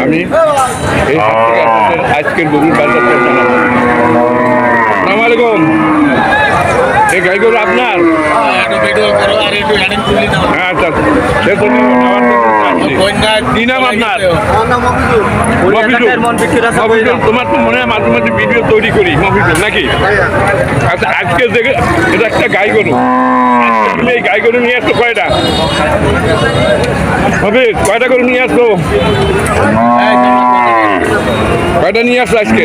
আমি এই আজকের গরুর বাজারটা জানাবো। আসসালামু আলাইকুম। এই গাই গরু আপনার? আচ্ছা, কি নাম আপনার? তোমার তো মনে হয় মাঝে মাঝে ভিডিও তৈরি করি মফিজুল নাকি? আচ্ছা, আজকে দেখে এটা একটা গাই গরু। তুমি এই গাই গরু নিয়ে আসছো কয়টা? হবে কয়টা গরু নিয়ে আসছো? কয়টা নিয়ে আসছো আজকে?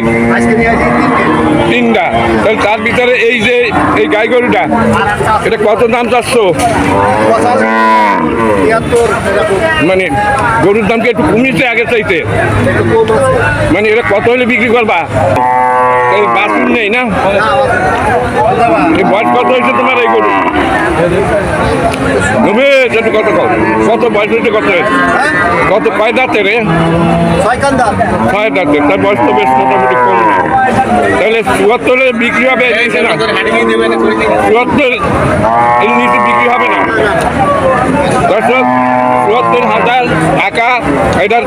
তিনটা। তাহলে তার ভিতরে এই যে এই গাই গরুটা, এটা কত দাম চাচ্ছ? মানে গরুর দাম কি একটু কমিয়েছে আগে চাইতে? মানে এটা কত হলে বিক্রি করবা? বাছুর নেই না? বয়স কত হয়েছে তোমার এই গরু? কত কত বয়স হয়েছে? কত কত কয় দাঁতের? ছয় দাঁতের। তার বয়স তো বেশ মোটামুটি কম না। তাহলে ৭৪ বিক্রি হবে না? ৭৪ এর নিচে বিক্রি হবে না। দর্শক, ৭৪,০০০ টাকা এটার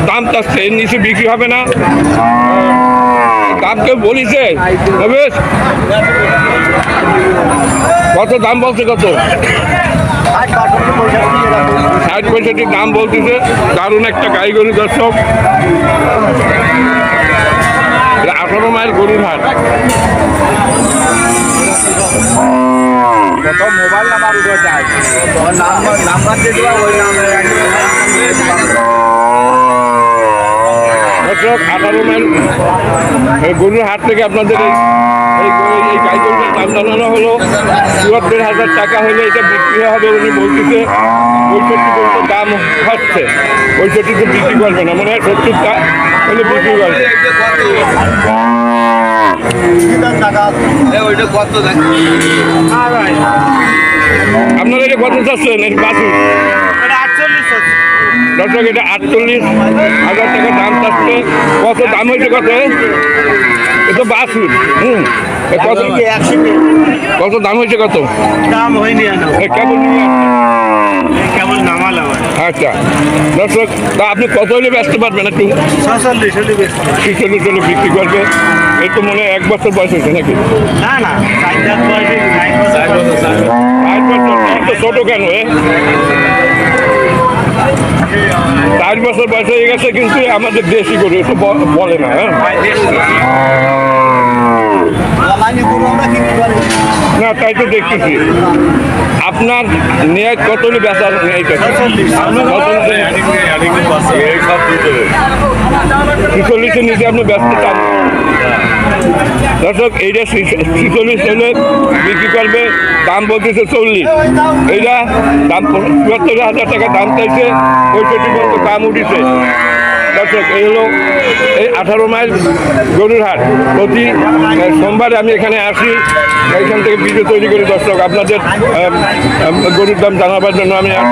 দাম চাচ্ছে, এর নিচে বিক্রি হবে না। দাম কেউ বলিছে? কত দাম বলছে? কত? ৬০-৬৫ দাম বলতেছে। দারুণ একটা গাই গরু দর্শক। ১৮ মাইল গরুর হাট। মোবাইল নাম্বার যায়, নাম্বার দিয়ে দেওয়া ওই নাম্বারে 18 মাইল গরুর হাট থেকে আপনাদের এই গাই গরুটার দাম জানানো হলো। ৭৪,০০০ টাকা হলে এটা বিক্রি হবে উনি বলতেছে। ৬৫ পর্যন্ত দাম হচ্ছে, ৬৫ বিক্রি করবে না, মনে হয় ৭০টা হলে বিক্রি করবে। আপনারা এটা কত চাচ্ছেন? বাছুর দর্শক, এটা ৪৮,০০০ টাকা দাম চাচ্ছে। কত দাম হয়েছে? কত? এটা বাছুর। কত দাম হয়েছে? কত দাম হয়নি? কেবল নামালাম। আচ্ছা দর্শক, তা আপনি কত হলে বেচতে পারবেন? একটু ৪৬ হলে বিক্রি করবে। এই তো মনে হয় ১ বছর বয়স হয়েছে নাকি? না না, 4 বছর। ছোট কেন? 4 বছর বয়স হয়ে গেছে, কিন্তু আমাদের দেশি গরু একটু বলে না। না, তাই তো দেখতেছি। আপনার নেয় কত হলে বেচার? ৪৬-এর নিচে আপনি ব্যস্ত চান। দর্শক, এইটা ৪৬ হলে বিক্রি করবে। দাম বলতেছে ৪০। এইটা দাম ৭৪,০০০ টাকা দাম চাইছে, ৬৫ পর্যন্ত দাম উঠেছে। দর্শক, এই হলো এই 18 মাইল গরুর হাট। প্রতি সোমবারে আমি এখানে আসি, এখান থেকে ভিডিও তৈরি করি। দর্শক, আপনাদের গরুর দাম জানাবার জন্য আমি আসি।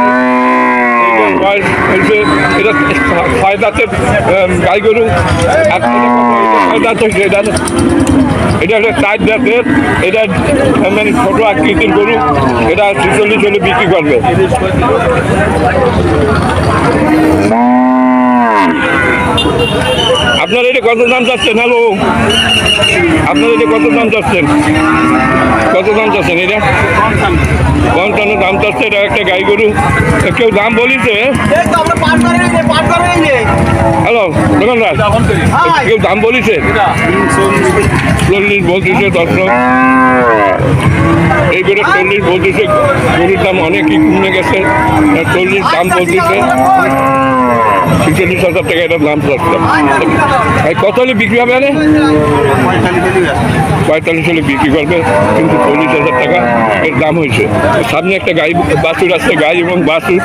এটা ৬ দাঁতের গাই গরু। এটা একটা ৪ দাঁতের। এটা মানে ছোট আকৃতির গরু। এটা ৪৬ হলে বিক্রি করবে। আপনার এটা কত দাম চাচ্ছেন? হ্যালো, আপনার এটা কত দাম চাচ্ছেন? কত দাম চাচ্ছেন? এটা ৫৫ দাম চাচ্ছে। এটা একটা গাই গরু। কেউ দাম বলিছে? হ্যালো দোকানদার, কেউ দাম বলিছে? ৪০ বলতেছে। দর্শক, এই গরুর ৪০ বলতেছে। গরুর দাম অনেকই কমে গেছে। ৪০ দাম বলতেছে। ৪৬,০০০ টাকা এটার দাম চাচ্ছে। কত হলে বিক্রি হবে? ৪৫ হলে বিক্রি করবে, কিন্তু ৪০,০০০ টাকা এর দাম হয়েছে। সামনে একটা গাই বাছুর আছে। গাই এবং বাছুর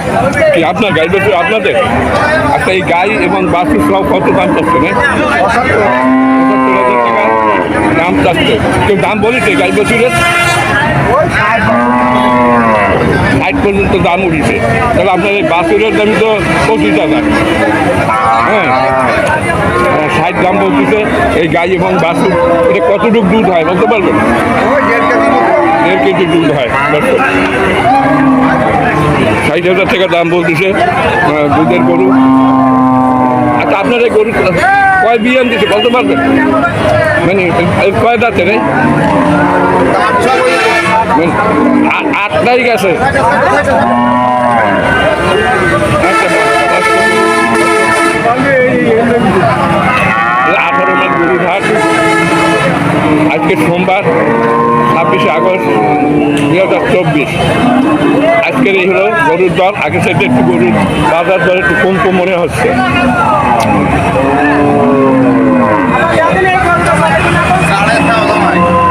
কি আপনার? গাই বাছুর আপনাদের? আচ্ছা, এই গাই এবং বাছুর সব কত দাম চাচ্ছে? ৭৫,০০০ টাকা দাম চাচ্ছে। কেউ দাম বলেছে গাই বাছুরের? ৬০ পর্যন্ত দাম উঠেছে, তাহলে আপনার এই বাছুরের দাম তো 25,000। হ্যাঁ, 60 দাম বলতেছে এই গাই এবং বাছুর। এটা কতটুকু দুধ হয় বলতে পারবেন? 1.5 কেজি দুধ হয়। 60,000 টাকা দাম বলতেছে দুধের গরু। আচ্ছা, আপনার এই গরু কয় বিয়ান দিচ্ছে বলতে পারবেন? মানে কয় দাঁতের? 8 তারিখ আছে। আচ্ছা, 18 মাস গরুর হাট। আজকে সোমবার 26শে আগস্ট 2024। আজকের এই হলো গরুর দর। আগের সাইডে একটু গরুর বাজার দর একটু কম কম মনে হচ্ছে।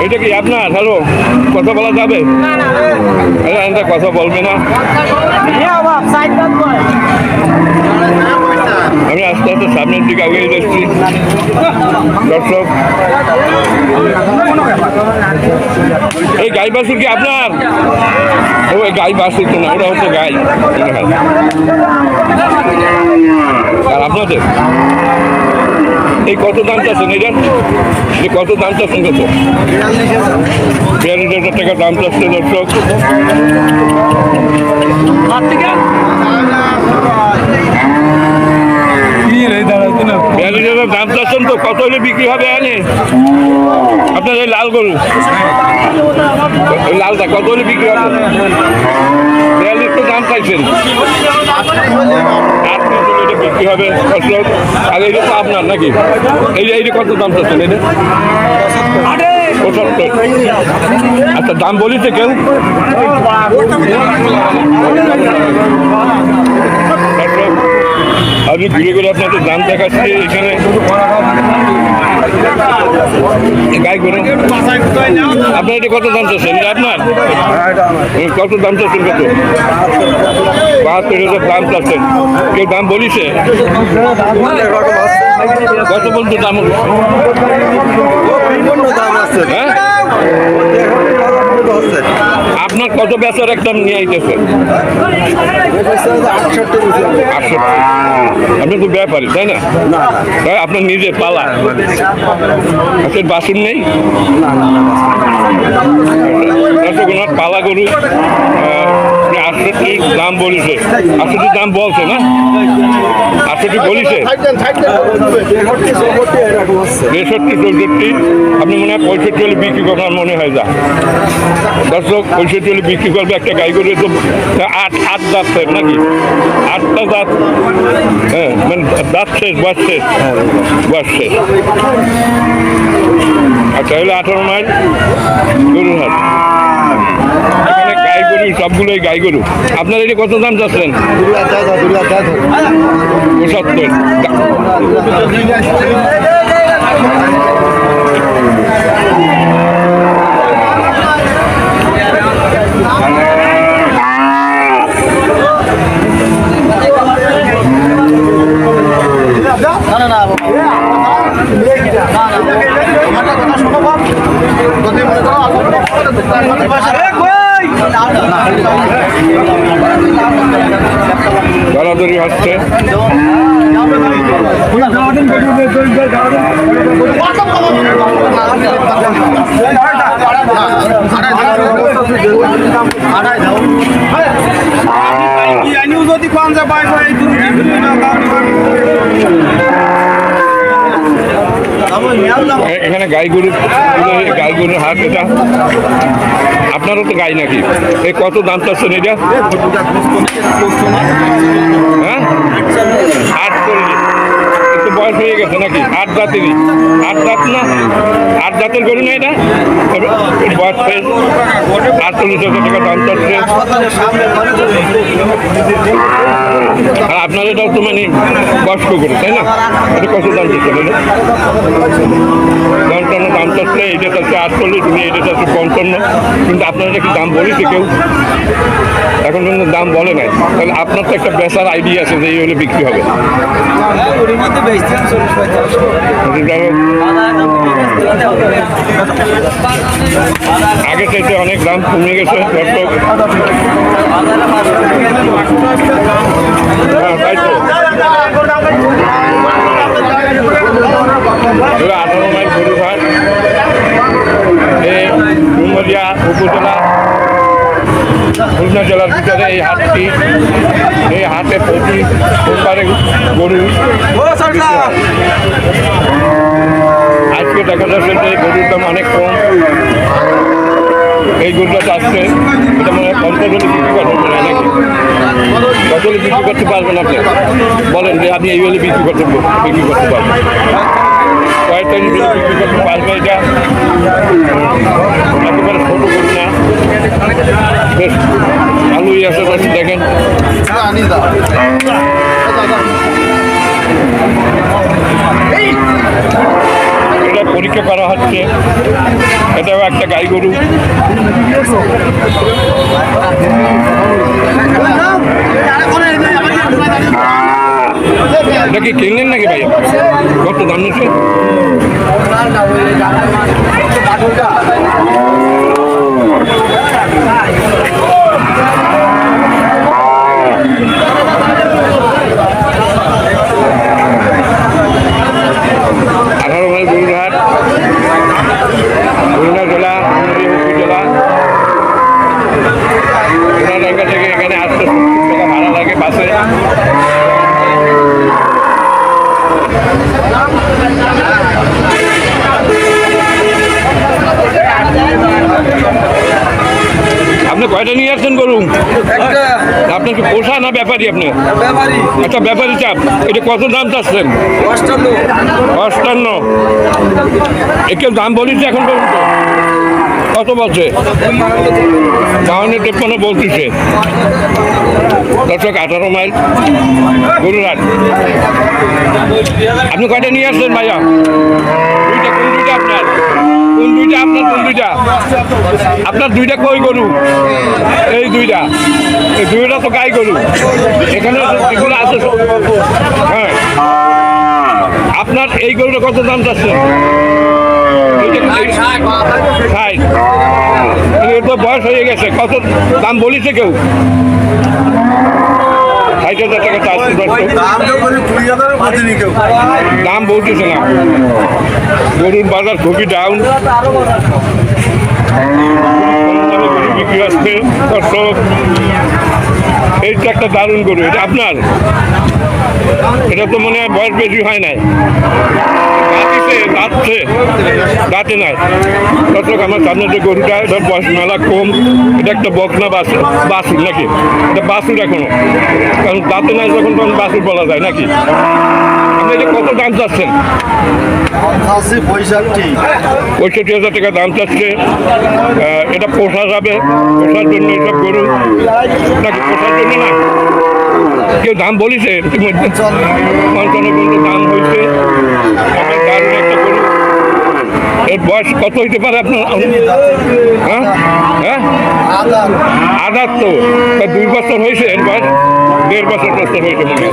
এটা কি আপনার? হ্যালো, কথা বলা যাবে? এটা কথা বলবে না। আমি আস্তে আস্তে সামনের দিকে আগে যাচ্ছি। দর্শক, এই গাই বাছুর কি আপনার? ও গাই বাছুর তো না, ওটা হচ্ছে গাই। আর আপনাদের এই কত দাম চাচ্ছেন? এটার কত দাম চাচ্ছেন? কত? 42,000 টাকা দাম চাচ্ছে। দর্শক, 42,000 দাম চাচ্ছেন তো কত হলে বিক্রি হবে? আনে আপনার এই লাল গরু, ওই লালটা কত হলে বিক্রি হবে? 42 তো দাম চাইছেন, 8 এটা বিক্রি হবে। দর্শক, আর এইটা তো আপনার নাকি? এইটা কত দাম চাচ্ছেন? এটা 75। আচ্ছা, দাম বলিছে কেউ? আমি ঘুরে ঘুরে আপনাদের দাম দেখাচ্ছি। এখানে গাই গরু আপনার এটা কত দাম চাচ্ছেন? এটা আপনার কত দাম চাচ্ছেন? কত? 72,000 দাম চাচ্ছেন। কেউ দাম বলিছে? কত পর্যন্ত দাম? হ্যাঁ, আপনার কত বেচার একদম নিয়ে আইতেছে? 68। আপনি তো ব্যাপারী তাই না? তাই আপনার নিজে পালা? আপনার বাছুর নেই? ওনার পালা গরু 68 দাম বলেছে। 68 দাম বলছে না? 68 বলিছে? 63, 64। আপনি মনে হয় 65 হলে বিক্রি করবার মনে হয় যা। দর্শক, 65 হলে বিক্রি করবে একটা গাই গরু। তো 8 দাঁতের নাকি? 8টা দাঁত। হ্যাঁ, মানে দাঁত শেষ, বয়স শেষ, বয়স শেষ। আচ্ছা, হলো 18 মাইল গরুর হাট। এখানে গাই গরু, সবগুলোই গাই গরু। আপনার এটা কত দাম চাচ্ছেন? 75। দরাদরি হচ্ছে। যদি কোন যা পাই এখানে গাই গরু, গাই গরুর হাট। এটা আপনারও তো গাই নাকি? এই কত দাম চাচ্ছেন এটা? হ্যাঁ, 48। একটু বয়স হয়ে গেছে নাকি? 8 দাঁতেরই। 8 দাঁত না? 8 দাঁতের গরু না এটা? বয়স হয়ে 48,000 টাকা দাম চাচ্ছে। আর আপনার এটাও তো মানে কষ্ট করে তাই না? এটা কত দাম চাচ্ছে? 55 দাম চাচ্ছে। এটা চাচ্ছে 48, তুমি এটা চাচ্ছে 55। কিন্তু আপনার এটা কি দাম বলেছে কেউ? এখন কিন্তু দাম বলে নাই। তাহলে আপনার তো একটা বেচার আইডিয়া আছে যে এই হলে বিক্রি হবে। আগের চাইতে অনেক দাম কমে গেছে। দর্শক, হ্যাঁ তাই তো এগুলো 18 মাইল গরুর হাট এই ডুমুরিয়া উপজেলা খুলনা জেলার ভিতরে এই হাটটি এই হাটে প্রতি সোমবারে গরু আজকে দেখা যাচ্ছে যে গরুর দাম অনেক কম এই গরুটা চাচ্ছে এটা মানে কতজনে বিক্রি করতে পারবেন নাকি কতজনে বিক্রি করতে পারবেন আপনি বলেন যে আপনি এইভাবে বিক্রি করতে পারবেন কয়েকটা বিক্রি করতে পারবে এটা একেবারে ছোটো গরু না বেশ ভালোই আছে দেখেন এটা পরীক্ষা করা হচ্ছে এটাও একটা গাই গরু এটা কি কিনলেন নাকি ভাই কত দাম নিচ্ছে খুলনা জেলা উপজেলা খুলনা থেকে এখানে আসতে 70 টাকা ভাড়া লাগে বাসে আপনি কয়টা নিয়ে আসছেন গরু আপনার কি পোষা না ব্যাপারী আপনি আচ্ছা ব্যাপারী চাপ এটা কত দাম চাচ্ছেন 58 একে দাম বলিস এখন পর্যন্ত কত বলছে 52-53 বলতেছে দর্শক 18 মাইল গরুর হাট আপনি কয়টা নিয়ে আসছেন ভাইয়া কোন দুইটা আপনার কোন দুইটা আপনার দুইটা কই গরু এই দুইটা তো গাই গরু এখানে যেগুলো আছে হ্যাঁ আপনার এই গরুটা কত দাম চাচ্ছেন এর তো বয়স হয়ে গেছে কত দাম বলিছে কেউ 60,000 টাকা চাচ্ছে দাম বলতেছে না গরুর বাজার খুবই ডাউন বিক্রি আসছে দর্শক এইটা একটা দারুণ গরু এটা আপনার এটা তো মনে হয় বয়স বেশি হয় নাই দাঁতে নাই দর্শক আমার সামনে যে গরুটা এটার বয়স মেলা কম এটা একটা বকনা বাসুর নাকি এটা বাসুর এখনো কারণ দাঁতে নাই যখন তখন বাসুর বলা যায় নাকি আপনি এটা কত দাম চাচ্ছেন 65,000 টাকা দাম চাচ্ছে এটা পোষা যাবে পোষার জন্য এসব গরু নাকি পোষার জন্য না কেউ দাম বলিছে ইতিমধ্যে 55 পর্যন্ত দাম হয়েছে দারুণ একটা গরু এর বয়স কত হইতে পারে আপনার হ্যাঁ হ্যাঁ আদার তো 2 বছর হয়েছে এর বয়স 1.5 বছর হয়েছে মনে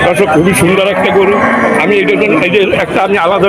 হয় খুবই সুন্দর একটা গরু আমি এই যে একটা আমি আলাদা